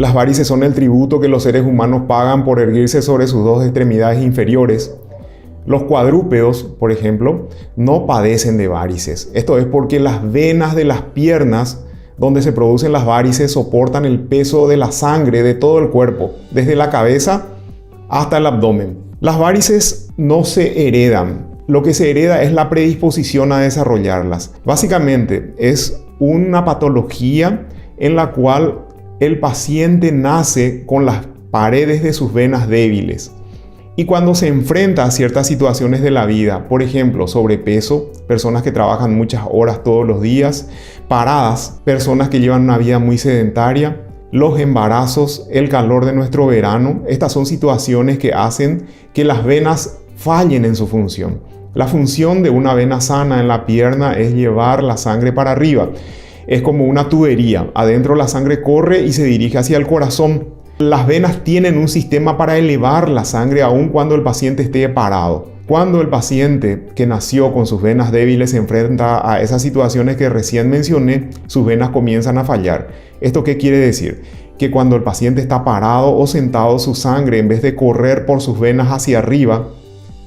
Las varices son el tributo que los seres humanos pagan por erguirse sobre sus dos extremidades inferiores. Los cuadrúpedos, por ejemplo, no padecen de varices. Esto es porque las venas de las piernas donde se producen las varices soportan el peso de la sangre de todo el cuerpo, desde la cabeza hasta el abdomen. Las varices no se heredan. Lo que se hereda es la predisposición a desarrollarlas. Básicamente es una patología en la cual el paciente nace con las paredes de sus venas débiles. Y cuando se enfrenta a ciertas situaciones de la vida, por ejemplo, sobrepeso, personas que trabajan muchas horas todos los días, paradas, personas que llevan una vida muy sedentaria, los embarazos, el calor de nuestro verano, estas son situaciones que hacen que las venas fallen en su función. La función de una vena sana en la pierna es llevar la sangre para arriba. Es como una tubería, adentro la sangre corre y se dirige hacia el corazón. Las venas tienen un sistema para elevar la sangre aun cuando el paciente esté parado. Cuando el paciente que nació con sus venas débiles se enfrenta a esas situaciones que recién mencioné, sus venas comienzan a fallar. ¿Esto qué quiere decir? Que cuando el paciente está parado o sentado, su sangre, en vez de correr por sus venas hacia arriba,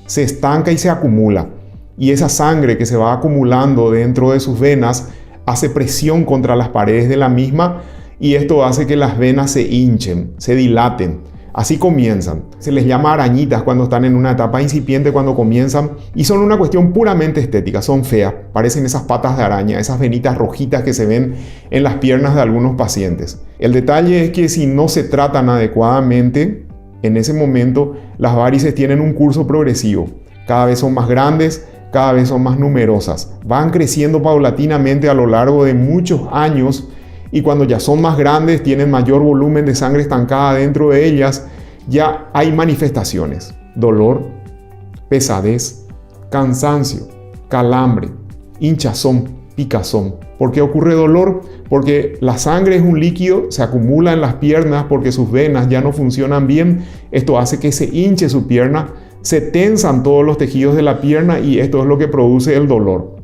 se estanca y se acumula. Y esa sangre que se va acumulando dentro de sus venas hace presión contra las paredes de la misma, y esto hace que las venas se hinchen, se dilaten. Así comienzan. Se les llama arañitas cuando están en una etapa incipiente, cuando comienzan, y son una cuestión puramente estética, son feas. Parecen esas patas de araña, esas venitas rojitas que se ven en las piernas de algunos pacientes. El detalle es que si no se tratan adecuadamente, en ese momento las varices tienen un curso progresivo. Cada vez son más grandes, cada vez son más numerosas. Van creciendo paulatinamente a lo largo de muchos años, y cuando ya son más grandes, tienen mayor volumen de sangre estancada dentro de ellas, ya hay manifestaciones: dolor, pesadez, cansancio, calambre, hinchazón, picazón. ¿Por qué ocurre dolor? Porque la sangre es un líquido, se acumula en las piernas porque sus venas ya no funcionan bien. Esto hace que se hinche su pierna, se tensan todos los tejidos de la pierna y esto es lo que produce el dolor.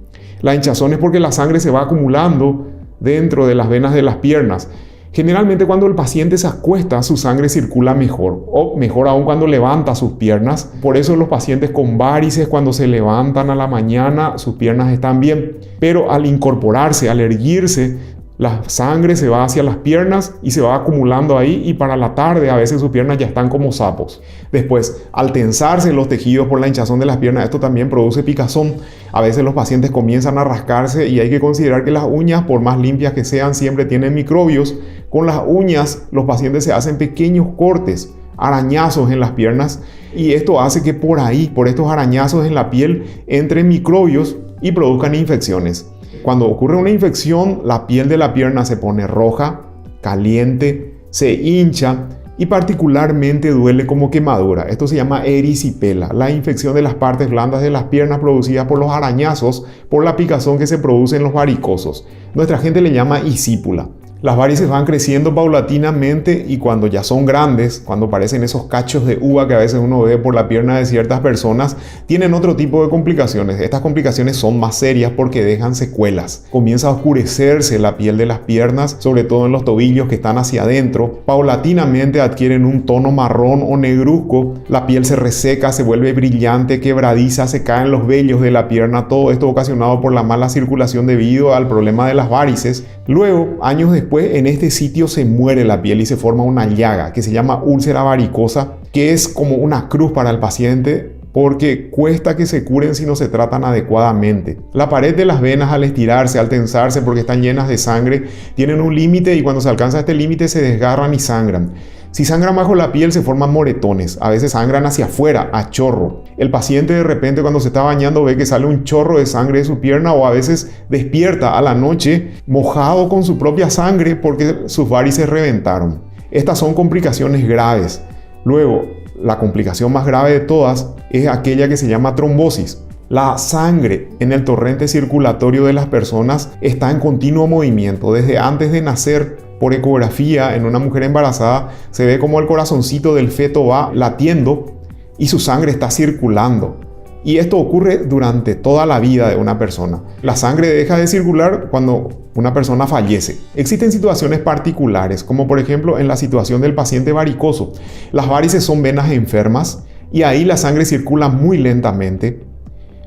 La hinchazón es porque la sangre se va acumulando dentro de las venas de las piernas. Generalmente cuando el paciente se acuesta, su sangre circula mejor, o mejor aún cuando levanta sus piernas. Por eso los pacientes con varices, cuando se levantan a la mañana, sus piernas están bien. Pero al incorporarse, al erguirse, la sangre se va hacia las piernas y se va acumulando ahí, y para la tarde a veces sus piernas ya están como sapos. Después, al tensarse los tejidos por la hinchazón de las piernas, esto también produce picazón. A veces los pacientes comienzan a rascarse, y hay que considerar que las uñas, por más limpias que sean, siempre tienen microbios. Con las uñas los pacientes se hacen pequeños cortes, arañazos en las piernas, y esto hace que por ahí, por estos arañazos en la piel, entren microbios y produzcan infecciones. Cuando ocurre una infección, la piel de la pierna se pone roja, caliente, se hincha y particularmente duele como quemadura. Esto se llama erisipela, la infección de las partes blandas de las piernas producidas por los arañazos, por la picazón que se produce en los varicosos. Nuestra gente le llama isípula. Las varices van creciendo paulatinamente, y cuando ya son grandes, cuando parecen esos cachos de uva que a veces uno ve por la pierna de ciertas personas, tienen otro tipo de complicaciones. Estas complicaciones son más serias porque dejan secuelas. Comienza a oscurecerse la piel de las piernas, sobre todo en los tobillos que están hacia adentro. Paulatinamente adquieren un tono marrón o negruzco. La piel se reseca, se vuelve brillante, quebradiza, se caen los vellos de la pierna. Todo esto ocasionado por la mala circulación debido al problema de las varices. Luego, años después, en este sitio se muere la piel y se forma una llaga que se llama úlcera varicosa, que es como una cruz para el paciente porque cuesta que se curen si no se tratan adecuadamente. La pared de las venas, al estirarse, al tensarse porque están llenas de sangre, tienen un límite, y cuando se alcanza este límite se desgarran y sangran. Si sangran bajo la piel se forman moretones, a veces sangran hacia afuera, a chorro. El paciente de repente cuando se está bañando ve que sale un chorro de sangre de su pierna, o a veces despierta a la noche mojado con su propia sangre porque sus varices reventaron. Estas son complicaciones graves. Luego, la complicación más grave de todas es aquella que se llama trombosis. La sangre en el torrente circulatorio de las personas está en continuo movimiento. Desde antes de nacer, por ecografía, en una mujer embarazada, se ve como el corazoncito del feto va latiendo y su sangre está circulando. Y esto ocurre durante toda la vida de una persona. La sangre deja de circular cuando una persona fallece. Existen situaciones particulares, como por ejemplo en la situación del paciente varicoso. Las varices son venas enfermas y ahí la sangre circula muy lentamente.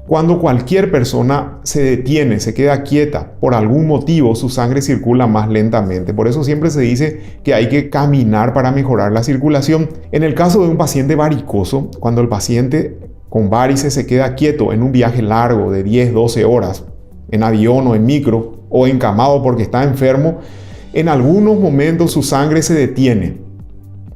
Cuando cualquier persona se detiene, se queda quieta, por algún motivo su sangre circula más lentamente. Por eso siempre se dice que hay que caminar para mejorar la circulación. En el caso de un paciente varicoso, cuando el paciente con varices se queda quieto en un viaje largo de 10-12 horas, en avión o en micro, o encamado porque está enfermo, en algunos momentos su sangre se detiene,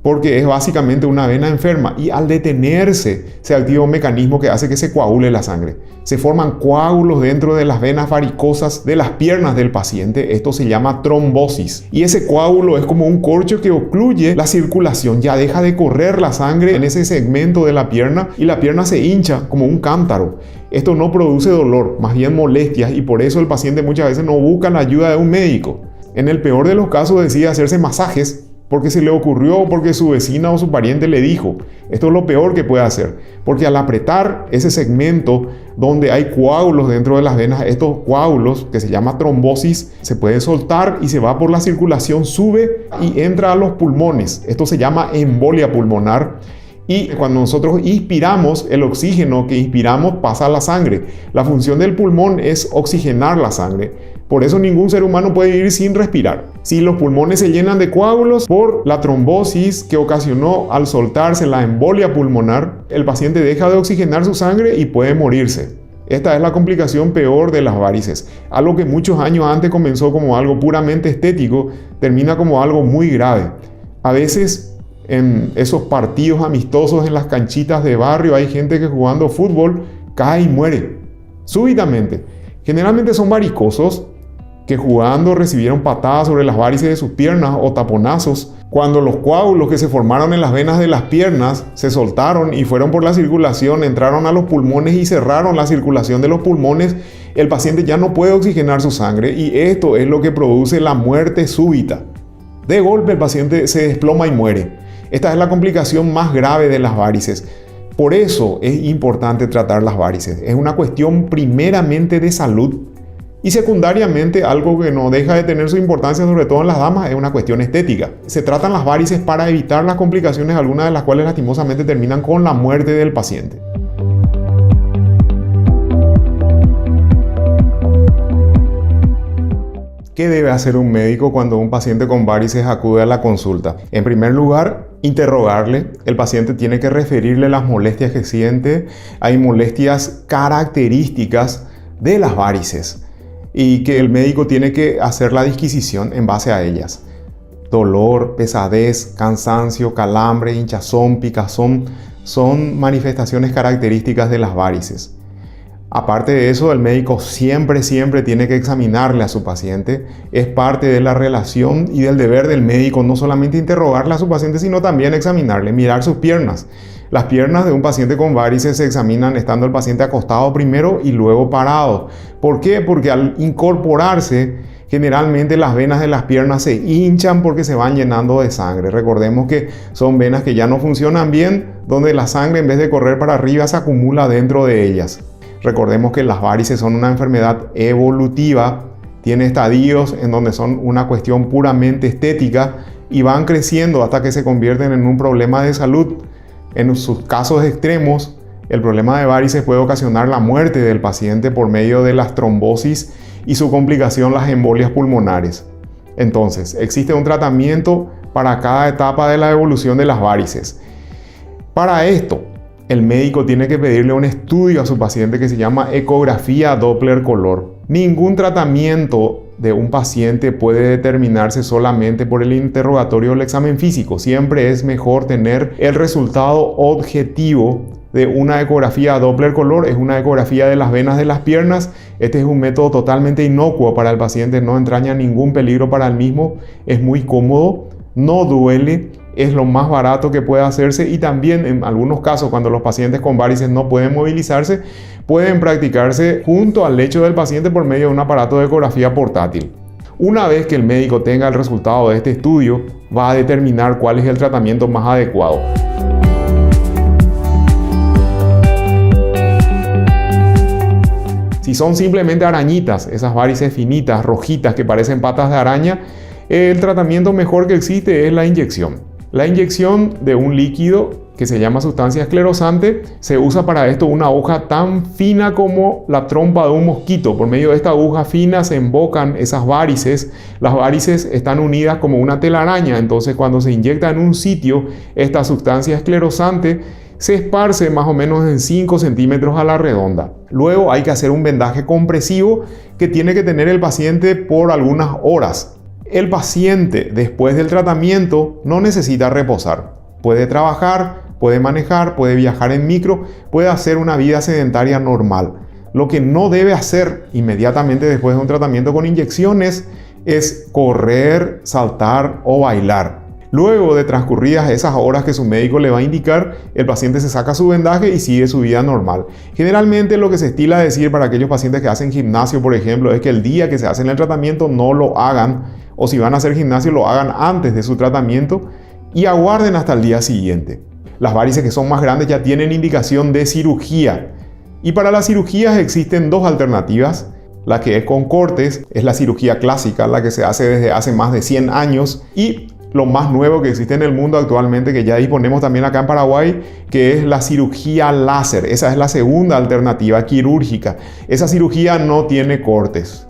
porque es básicamente una vena enferma, y al detenerse se activa un mecanismo que hace que se coagule la sangre. Se forman coágulos dentro de las venas varicosas de las piernas del paciente. Esto se llama trombosis, y ese coágulo es como un corcho que ocluye la circulación. Ya deja de correr la sangre en ese segmento de la pierna y la pierna se hincha como un cántaro. Esto no produce dolor, más bien molestias, y por eso el paciente muchas veces no busca la ayuda de un médico. En el peor de los casos decide hacerse masajes porque se le ocurrió o porque su vecina o su pariente le dijo. Esto es lo peor que puede hacer, porque al apretar ese segmento donde hay coágulos dentro de las venas, estos coágulos, que se llama trombosis, se puede soltar y se va por la circulación, sube y entra a los pulmones. Esto se llama embolia pulmonar. Y cuando nosotros inspiramos, el oxígeno que inspiramos pasa a la sangre. La función del pulmón es oxigenar la sangre. Por eso ningún ser humano puede vivir sin respirar. Si los pulmones se llenan de coágulos por la trombosis que ocasionó al soltarse la embolia pulmonar, el paciente deja de oxigenar su sangre y puede morirse. Esta es la complicación peor de las varices. Algo que muchos años antes comenzó como algo puramente estético, termina como algo muy grave. A veces en esos partidos amistosos en las canchitas de barrio hay gente que jugando fútbol cae y muere súbitamente. Generalmente son varicosos que jugando recibieron patadas sobre las varices de sus piernas o taponazos. Cuando los coágulos que se formaron en las venas de las piernas se soltaron y fueron por la circulación, entraron a los pulmones y cerraron la circulación de los pulmones, el paciente ya no puede oxigenar su sangre, y esto es lo que produce la muerte súbita. De golpe el paciente se desploma y muere. Esta es la complicación más grave de las varices. Por eso es importante tratar las varices. Es una cuestión primeramente de salud y secundariamente, algo que no deja de tener su importancia, sobre todo en las damas, es una cuestión estética. Se tratan las varices para evitar las complicaciones, algunas de las cuales lastimosamente terminan con la muerte del paciente. ¿Qué debe hacer un médico cuando un paciente con varices acude a la consulta? En primer lugar, interrogarle. El paciente tiene que referirle las molestias que siente. Hay molestias características de las varices y que el médico tiene que hacer la disquisición en base a ellas. Dolor, pesadez, cansancio, calambre, hinchazón, picazón son manifestaciones características de las varices. Aparte de eso, el médico siempre tiene que examinarle a su paciente. Es parte de la relación y del deber del médico no solamente interrogarle a su paciente, sino también examinarle, mirar sus piernas. Las piernas de un paciente con varices se examinan estando el paciente acostado primero y luego parado. ¿Por qué? Porque al incorporarse, generalmente las venas de las piernas se hinchan porque se van llenando de sangre. Recordemos que son venas que ya no funcionan bien, donde la sangre en vez de correr para arriba se acumula dentro de ellas. Recordemos que las varices son una enfermedad evolutiva, tiene estadios en donde son una cuestión puramente estética y van creciendo hasta que se convierten en un problema de salud. En sus casos extremos, el problema de varices puede ocasionar la muerte del paciente por medio de las trombosis y su complicación, las embolias pulmonares. Entonces, existe un tratamiento para cada etapa de la evolución de las varices. Para esto, el médico tiene que pedirle un estudio a su paciente que se llama ecografía Doppler color. Ningún tratamiento de un paciente puede determinarse solamente por el interrogatorio o el examen físico. Siempre es mejor tener el resultado objetivo de una ecografía Doppler color. Es una ecografía de las venas de las piernas. Este es un método totalmente inocuo para el paciente, no entraña ningún peligro para el mismo, es muy cómodo, no duele, es lo más barato que puede hacerse, y también en algunos casos, cuando los pacientes con varices no pueden movilizarse, pueden practicarse junto al lecho del paciente por medio de un aparato de ecografía portátil. Una vez que el médico tenga el resultado de este estudio, va a determinar cuál es el tratamiento más adecuado. Si son simplemente arañitas, esas varices finitas, rojitas que parecen patas de araña, el tratamiento mejor que existe es la inyección. La inyección de un líquido que se llama sustancia esclerosante, se usa para esto una aguja tan fina como la trompa de un mosquito. Por medio de esta aguja fina se embocan esas varices. Las varices están unidas como una telaraña, entonces cuando se inyecta en un sitio esta sustancia esclerosante, se esparce más o menos en 5 centímetros a la redonda. Luego hay que hacer un vendaje compresivo que tiene que tener el paciente por algunas horas. El paciente después del tratamiento no necesita reposar. Puede trabajar, puede manejar, puede viajar en micro, puede hacer una vida sedentaria normal. Lo que no debe hacer inmediatamente después de un tratamiento con inyecciones es correr, saltar o bailar. Luego de transcurridas esas horas que su médico le va a indicar, el paciente se saca su vendaje y sigue su vida normal. Generalmente lo que se estila decir para aquellos pacientes que hacen gimnasio, por ejemplo, es que el día que se hacen el tratamiento no lo hagan, o si van a hacer gimnasio lo hagan antes de su tratamiento y aguarden hasta el día siguiente. Las varices que son más grandes ya tienen indicación de cirugía. Y para las cirugías existen dos alternativas. La que es con cortes es la cirugía clásica, la que se hace desde hace más de 100 años. Y lo más nuevo que existe en el mundo actualmente, que ya disponemos también acá en Paraguay, que es la cirugía láser. Esa es la segunda alternativa quirúrgica. Esa cirugía no tiene cortes.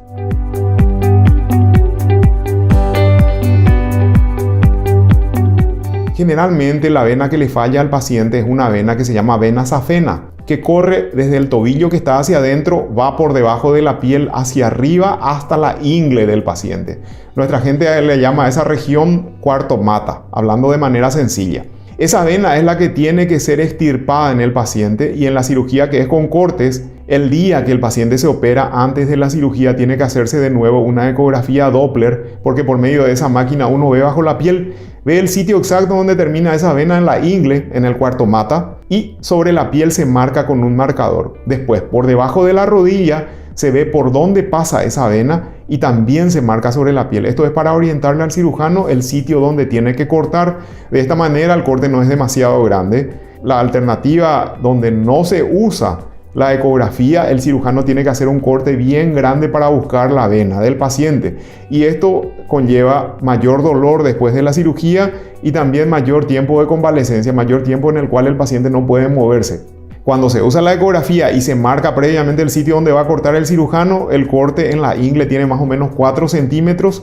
Generalmente la vena que le falla al paciente es una vena que se llama vena safena, que corre desde el tobillo que está hacia adentro, va por debajo de la piel hacia arriba hasta la ingle del paciente. Nuestra gente le llama a esa región cuarto mata, hablando de manera sencilla. Esa vena es la que tiene que ser extirpada en el paciente, y en la cirugía que es con cortes, el día que el paciente se opera, antes de la cirugía tiene que hacerse de nuevo una ecografía Doppler, porque por medio de esa máquina uno ve bajo la piel, ve el sitio exacto donde termina esa vena en la ingle, en el cuarto mata, y sobre la piel se marca con un marcador. Después, por debajo de la rodilla, se ve por dónde pasa esa vena y también se marca sobre la piel. Esto es para orientarle al cirujano el sitio donde tiene que cortar. De esta manera el corte no es demasiado grande. La alternativa donde no se usa la ecografía, el cirujano tiene que hacer un corte bien grande para buscar la vena del paciente. Y esto conlleva mayor dolor después de la cirugía y también mayor tiempo de convalecencia, mayor tiempo en el cual el paciente no puede moverse. Cuando se usa la ecografía y se marca previamente el sitio donde va a cortar el cirujano, el corte en la ingle tiene más o menos 4 centímetros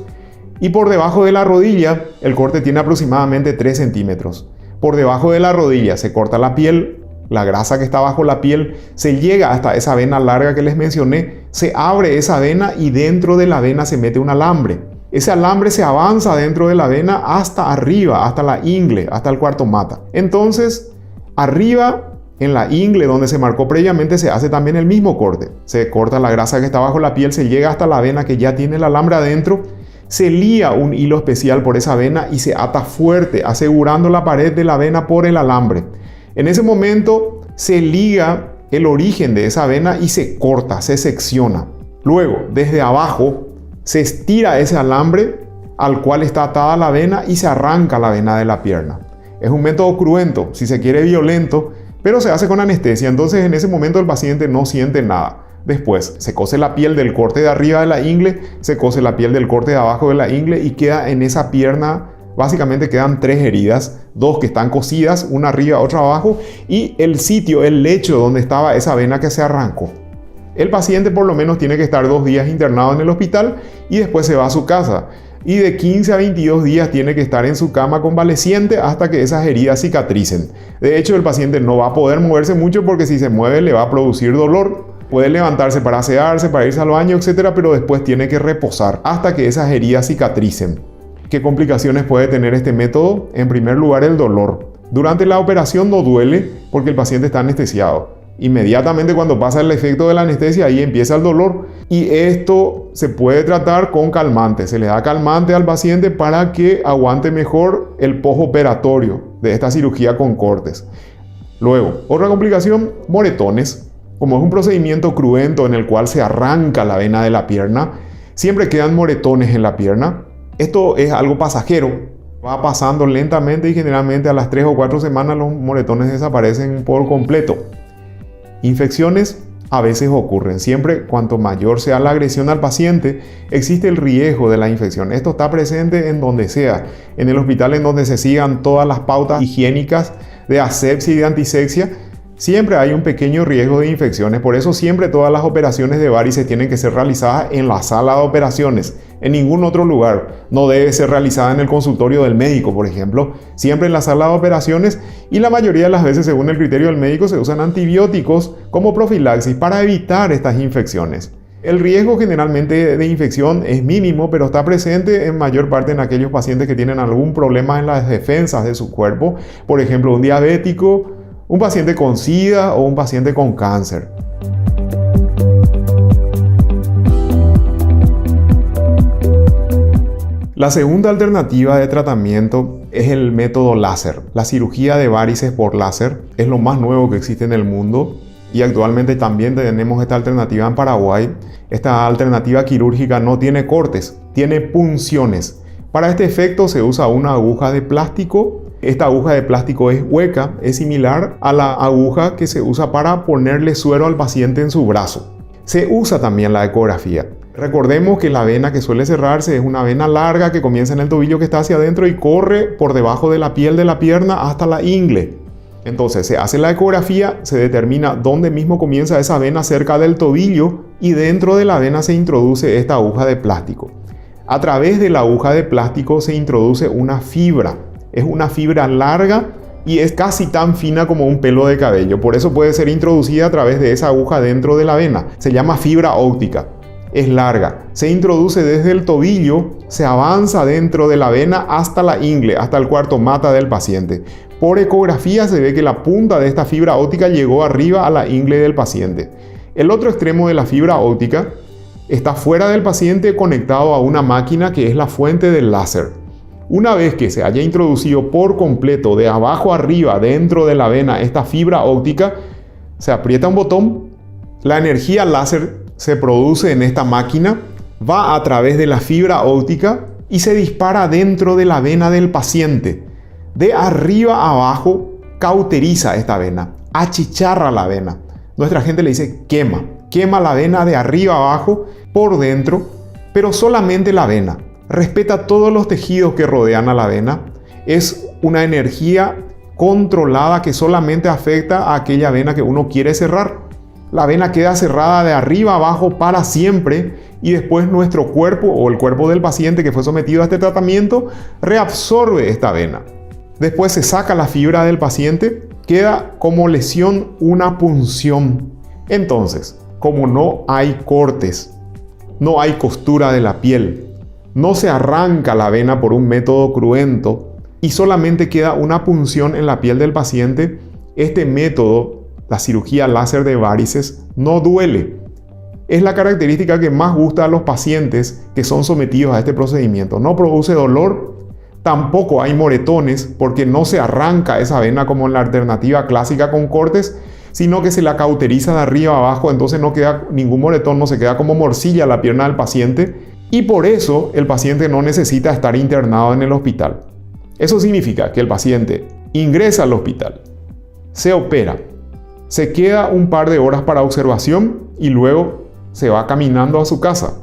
y por debajo de la rodilla el corte tiene aproximadamente 3 centímetros. Por debajo de la rodilla se corta la piel, la grasa que está bajo la piel, se llega hasta esa vena larga que les mencioné, se abre esa vena y dentro de la vena se mete un alambre. Ese alambre se avanza dentro de la vena hasta arriba, hasta la ingle, hasta el cuarto mata. Entonces, arriba en la ingle donde se marcó previamente se hace también el mismo corte. Se corta la grasa que está bajo la piel, se llega hasta la vena que ya tiene el alambre adentro, se lía un hilo especial por esa vena y se ata fuerte, asegurando la pared de la vena por el alambre. En ese momento se liga el origen de esa vena y se corta, se secciona. Luego, desde abajo, se estira ese alambre al cual está atada la vena y se arranca la vena de la pierna. Es un método cruento, si se quiere violento, pero se hace con anestesia, entonces en ese momento el paciente no siente nada. Después se cose la piel del corte de arriba de la ingle, se cose la piel del corte de abajo de la ingle y queda en esa pierna, básicamente quedan 3 heridas, 2 que están cosidas, una arriba, otra abajo, y el sitio, el lecho donde estaba esa vena que se arrancó. El paciente por lo menos tiene que estar 2 días internado en el hospital y después se va a su casa. Y de 15 a 22 días tiene que estar en su cama convaleciente hasta que esas heridas cicatricen. De hecho, el paciente no va a poder moverse mucho porque si se mueve le va a producir dolor. Puede levantarse para asearse, para irse al baño, etc. Pero después tiene que reposar hasta que esas heridas cicatricen. ¿Qué complicaciones puede tener este método? En primer lugar, el dolor. Durante la operación no duele porque el paciente está anestesiado. Inmediatamente cuando pasa el efecto de la anestesia, ahí empieza el dolor y esto se puede tratar con calmante. Se le da calmante al paciente para que aguante mejor el postoperatorio de esta cirugía con cortes. Luego, otra complicación, moretones. Como es un procedimiento cruento en el cual se arranca la vena de la pierna, siempre quedan moretones en la pierna. Esto es algo pasajero, va pasando lentamente y generalmente a las 3 o 4 semanas los moretones desaparecen por completo. Infecciones, a veces ocurren. Siempre cuanto mayor sea la agresión al paciente, existe el riesgo de la infección. Esto está presente en donde sea, en el hospital en donde se sigan todas las pautas higiénicas de asepsia y de antisepsia. Siempre hay un pequeño riesgo de infecciones, por eso siempre todas las operaciones de varices tienen que ser realizadas en la sala de operaciones, en ningún otro lugar. No debe ser realizada en el consultorio del médico, por ejemplo, siempre en la sala de operaciones, y la mayoría de las veces, según el criterio del médico, se usan antibióticos como profilaxis para evitar estas infecciones. El riesgo generalmente de infección es mínimo, pero está presente en mayor parte en aquellos pacientes que tienen algún problema en las defensas de su cuerpo, por ejemplo, un diabético, un paciente con SIDA o un paciente con cáncer. La segunda alternativa de tratamiento es el método láser. La cirugía de varices por láser es lo más nuevo que existe en el mundo y actualmente también tenemos esta alternativa en Paraguay. Esta alternativa quirúrgica no tiene cortes, tiene punciones. Para este efecto se usa una aguja de plástico. Esta aguja de plástico es hueca, es similar a la aguja que se usa para ponerle suero al paciente en su brazo. Se usa también la ecografía. Recordemos que la vena que suele cerrarse es una vena larga que comienza en el tobillo que está hacia adentro y corre por debajo de la piel de la pierna hasta la ingle. Entonces se hace la ecografía, se determina dónde mismo comienza esa vena cerca del tobillo y dentro de la vena se introduce esta aguja de plástico. A través de la aguja de plástico se introduce una fibra. Es una fibra larga y es casi tan fina como un pelo de cabello. Por eso puede ser introducida a través de esa aguja dentro de la vena. Se llama fibra óptica. Es larga. Se introduce desde el tobillo, se avanza dentro de la vena hasta la ingle, hasta el cuarto mata del paciente. Por ecografía se ve que la punta de esta fibra óptica llegó arriba a la ingle del paciente. El otro extremo de la fibra óptica está fuera del paciente conectado a una máquina que es la fuente del láser. Una vez que se haya introducido por completo de abajo arriba dentro de la vena esta fibra óptica, se aprieta un botón, la energía láser se produce en esta máquina, va a través de la fibra óptica y se dispara dentro de la vena del paciente. De arriba a abajo cauteriza esta vena, achicharra la vena. Nuestra gente le dice quema la vena de arriba a abajo por dentro, pero solamente la vena. Respeta todos los tejidos que rodean a la vena. Es una energía controlada que solamente afecta a aquella vena que uno quiere cerrar. La vena queda cerrada de arriba a abajo para siempre y después nuestro cuerpo o el cuerpo del paciente que fue sometido a este tratamiento reabsorbe esta vena. Después se saca la fibra del paciente, queda como lesión una punción. Entonces, como no hay cortes, no hay costura de la piel, no se arranca la vena por un método cruento y solamente queda una punción en la piel del paciente, este método, la cirugía láser de varices, no duele. Es la característica que más gusta a los pacientes que son sometidos a este procedimiento. No produce dolor, tampoco hay moretones porque no se arranca esa vena como en la alternativa clásica con cortes, sino que se la cauteriza de arriba a abajo, entonces no queda ningún moretón, no se queda como morcilla la pierna del paciente. Y por eso el paciente no necesita estar internado en el hospital. Eso significa que el paciente ingresa al hospital, se opera, se queda un par de horas para observación y luego se va caminando a su casa.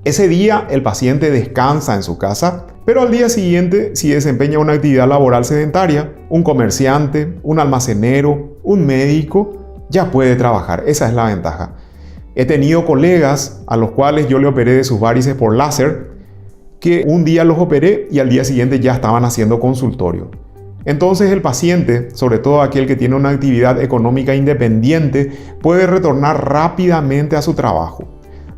Ese día el paciente descansa en su casa, pero al día siguiente, si desempeña una actividad laboral sedentaria, un comerciante, un almacenero, un médico, ya puede trabajar. Esa es la ventaja. He tenido colegas a los cuales yo le operé de sus varices por láser, que un día los operé y al día siguiente ya estaban haciendo consultorio. Entonces el paciente, sobre todo aquel que tiene una actividad económica independiente, puede retornar rápidamente a su trabajo.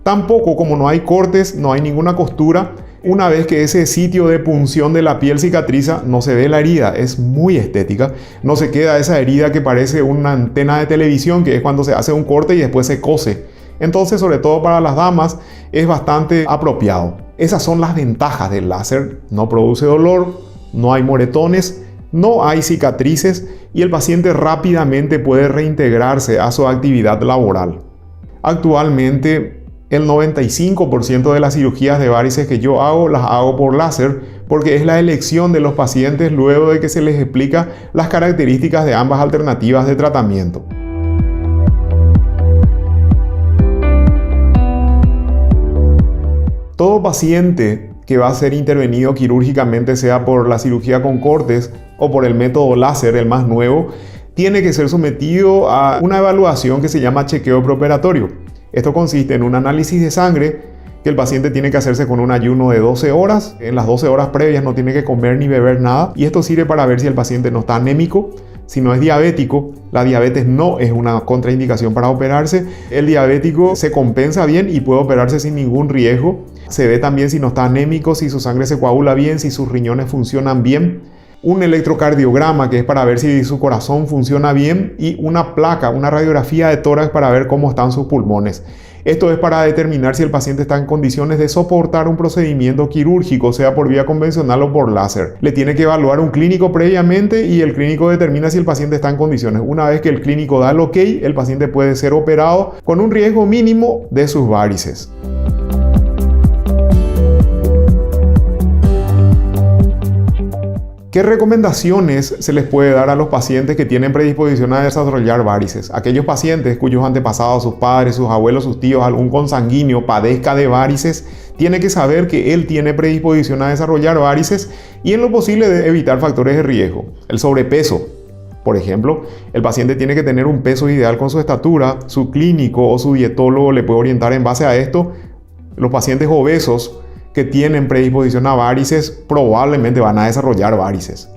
Tampoco, como no hay cortes, no hay ninguna costura, una vez que ese sitio de punción de la piel cicatriza, no se ve la herida, es muy estética. No se queda esa herida que parece una antena de televisión, que es cuando se hace un corte y después se cose. Entonces, sobre todo para las damas, es bastante apropiado. Esas son las ventajas del láser. No produce dolor, no hay moretones, no hay cicatrices y el paciente rápidamente puede reintegrarse a su actividad laboral. Actualmente, el 95% de las cirugías de varices que yo hago, las hago por láser, porque es la elección de los pacientes luego de que se les explica las características de ambas alternativas de tratamiento. todo paciente que va a ser intervenido quirúrgicamente, sea por la cirugía con cortes o por el método láser, el más nuevo, tiene que ser sometido a una evaluación que se llama chequeo preoperatorio. Esto consiste en un análisis de sangre que el paciente tiene que hacerse con un ayuno de 12 horas. En las 12 horas previas no tiene que comer ni beber nada. Y esto sirve para ver si el paciente no está anémico, si no es diabético. La diabetes no es una contraindicación para operarse. El diabético se compensa bien y puede operarse sin ningún riesgo. Se ve también si no está anémico, si su sangre se coagula bien, si sus riñones funcionan bien. Un electrocardiograma, que es para ver si su corazón funciona bien, y una placa, una radiografía de tórax para ver cómo están sus pulmones. Esto es para determinar si el paciente está en condiciones de soportar un procedimiento quirúrgico, sea por vía convencional o por láser. Le tiene que evaluar un clínico previamente y el clínico determina si el paciente está en condiciones. Una vez que el clínico da el ok, el paciente puede ser operado con un riesgo mínimo de sus varices. ¿Qué recomendaciones se les puede dar a los pacientes que tienen predisposición a desarrollar varices? Aquellos pacientes cuyos antepasados, sus padres, sus abuelos, sus tíos, algún consanguíneo padezca de varices, tiene que saber que él tiene predisposición a desarrollar varices y en lo posible de evitar factores de riesgo. El sobrepeso, por ejemplo, el paciente tiene que tener un peso ideal con su estatura, su clínico o su dietólogo le puede orientar en base a esto. Los pacientes obesos que tienen predisposición a varices probablemente van a desarrollar varices.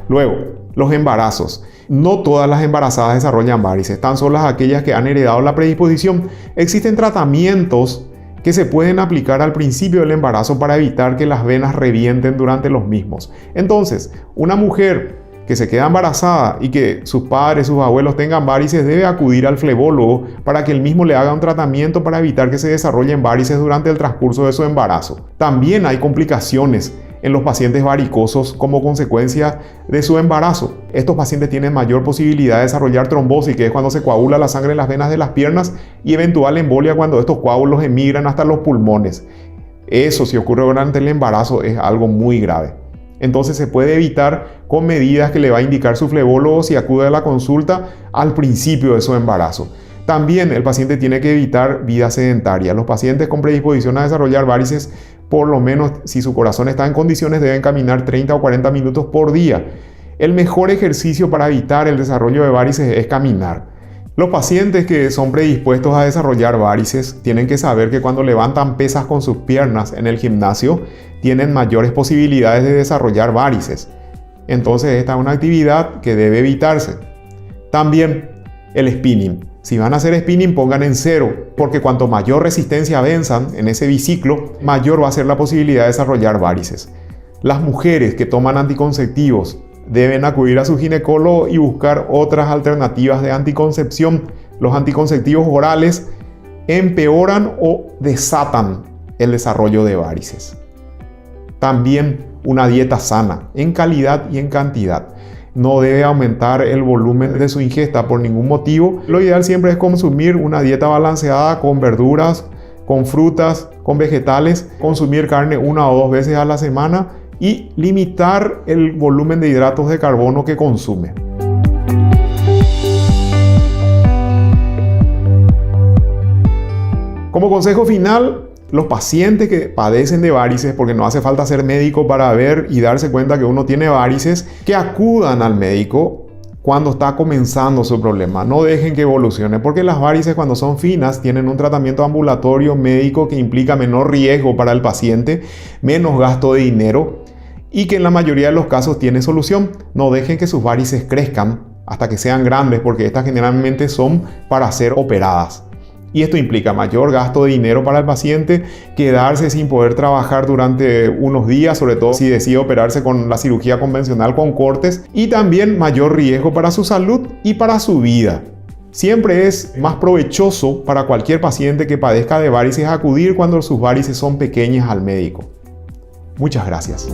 Luego, los embarazos. No todas las embarazadas desarrollan varices, tan solo aquellas que han heredado la predisposición. Existen tratamientos que se pueden aplicar al principio del embarazo para evitar que las venas revienten durante los mismos. Entonces, una mujer que se queda embarazada y que sus padres, sus abuelos tengan varices, debe acudir al flebólogo para que él mismo le haga un tratamiento para evitar que se desarrollen varices durante el transcurso de su embarazo. También hay complicaciones en los pacientes varicosos como consecuencia de su embarazo. Estos pacientes tienen mayor posibilidad de desarrollar trombosis, que es cuando se coagula la sangre en las venas de las piernas, y eventual embolia cuando estos coágulos emigran hasta los pulmones. Eso, si ocurre durante el embarazo, es algo muy grave. Entonces se puede evitar con medidas que le va a indicar su flebólogo si acude a la consulta al principio de su embarazo. También el paciente tiene que evitar vida sedentaria. Los pacientes con predisposición a desarrollar varices, por lo menos si su corazón está en condiciones, deben caminar 30 o 40 minutos por día. El mejor ejercicio para evitar el desarrollo de varices es caminar. Los pacientes que son predispuestos a desarrollar varices tienen que saber que cuando levantan pesas con sus piernas en el gimnasio tienen mayores posibilidades de desarrollar varices. Entonces esta es una actividad que debe evitarse. También el spinning. Si van a hacer spinning, pongan en 0, porque cuanto mayor resistencia venzan en ese biciclo, mayor va a ser la posibilidad de desarrollar varices. Las mujeres que toman anticonceptivos deben acudir a su ginecólogo y buscar otras alternativas de anticoncepción. Los anticonceptivos orales empeoran o desatan el desarrollo de varices. También una dieta sana, en calidad y en cantidad. No debe aumentar el volumen de su ingesta por ningún motivo. Lo ideal siempre es consumir una dieta balanceada con verduras, con frutas, con vegetales, consumir carne 1 o 2 veces a la semana y limitar el volumen de hidratos de carbono que consume. Como consejo final, los pacientes que padecen de varices, porque no hace falta ser médico para ver y darse cuenta que uno tiene varices, que acudan al médico cuando está comenzando su problema. No dejen que evolucione, porque las varices, cuando son finas, tienen un tratamiento ambulatorio médico que implica menor riesgo para el paciente, menos gasto de dinero y que en la mayoría de los casos tiene solución. No dejen que sus varices crezcan hasta que sean grandes, porque estas generalmente son para ser operadas. Y esto implica mayor gasto de dinero para el paciente, quedarse sin poder trabajar durante unos días, sobre todo si decide operarse con la cirugía convencional con cortes, y también mayor riesgo para su salud y para su vida. Siempre es más provechoso para cualquier paciente que padezca de varices acudir cuando sus varices son pequeñas al médico. Muchas gracias.